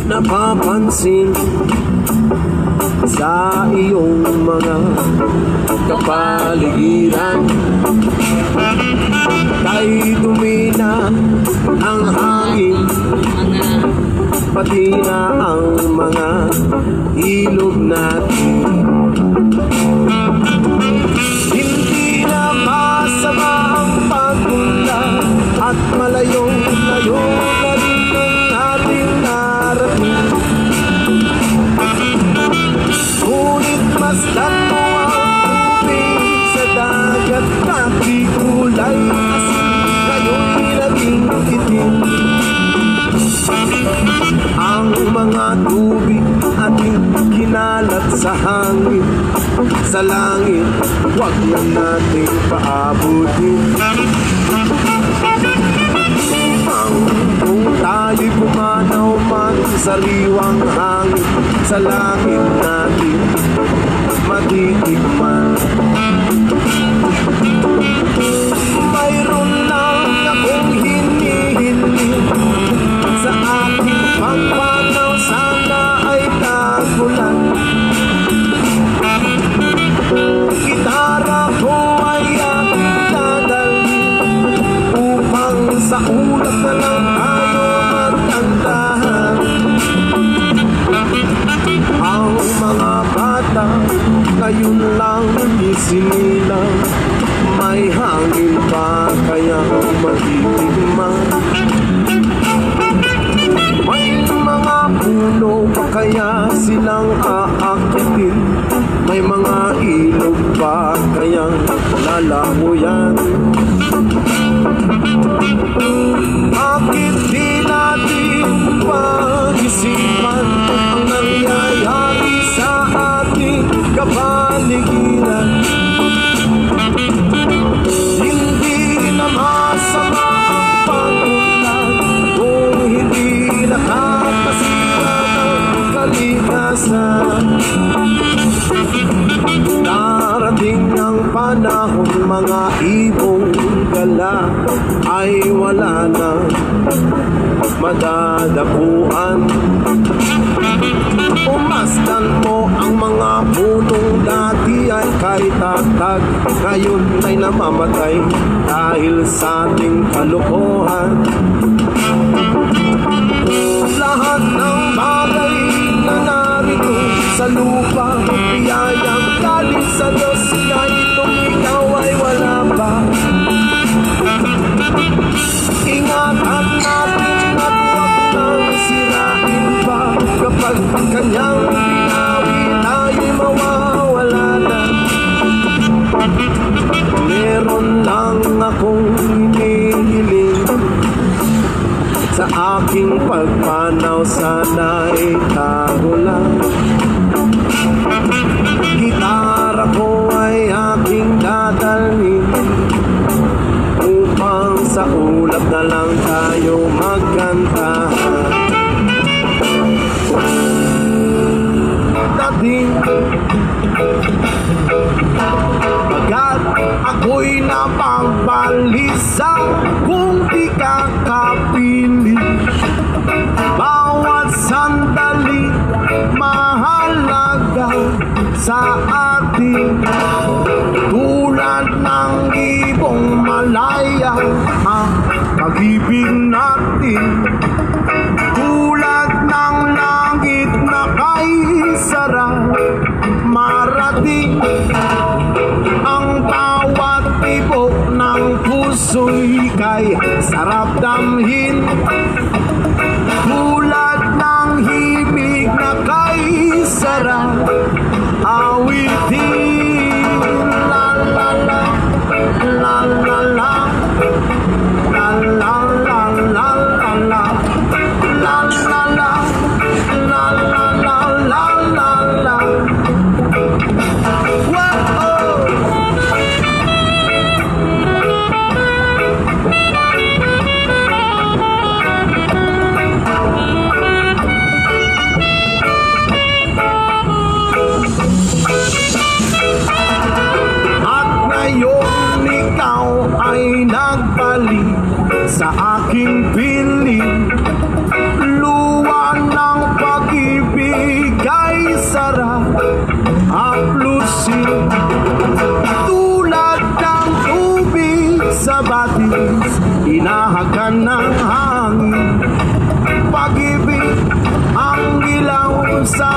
Napapansin sa iyong mga kapaligiran, kay dumi na ang hangin, pati na ang mga ilog natin. Hindi na masama ang pagpunta at malayo-layo na rin ang ating narating. Ngunit masdan mo ang tubig sa dagat na di kulay asin, ngayon'y naging itim. Ang mga tubig ating kinalat sa hangin, sa langit, huwag na nating paabutin. Kung tayo'y pumanaw man sa sariwang hangin, sa langit natin matitikman. Mayroon lang akong hinihiling sa aking pagpanaw, sana ay tagulan. Gitara ko ay aking dadalhin upang sa ulap na lang tayo magkantahan. Ang mga bata ngayon lang isinilang, may hangin pa kaya matitigman. May mga puno pa kaya silang aakitin, may mga ilog pa kaya lalamuyan. Bakit di natin pag-isipan ang nangyayari sa ating kapaligiran? Hindi na masama ang pag-unlad kung hindi nakakasira ng kalikasan. Darating ang panahon, mga ibong gala ay wala na madadapuan. Umasdan mo ang mga punong dati ay kay tatag, ngayon ay namamatay dahil sa ating kalokohan. Lahat ng bagay na narito sa lupa, biyayang galing sa Diyos, kahit kung ikaw ay wala pa. Ingatan natin at huwag nang sirain pa, kapag ang kanyang pinawi tayo'y mawawala na. Meron lang akong hinihiling sa aking pagpanaw, sana'y tagulan. Gitara ko ay aking dadalhin upang sa ulap na lang tayo magkantahan. Dating agad ako'y napagbalisa kung di ka kapili. Bawat sandali mahalaga sa atin, tulad ng ibong malaya ang pag-ibig natin. Tulad ng langit na kay sarap marating, ang bawat tibok ng puso'y kay sarap damhin. Tulad ng himig na kay sarap awitin. La la la, la la la, la la la, la la la, la la la, la la la, la la la. Whoa! sa aking piling. Luwa ng pag-ibig ay sarap haplusin. Tulad ng tubig sa batis, inahagan ng hangin. Pag-ibig ang ilaw sa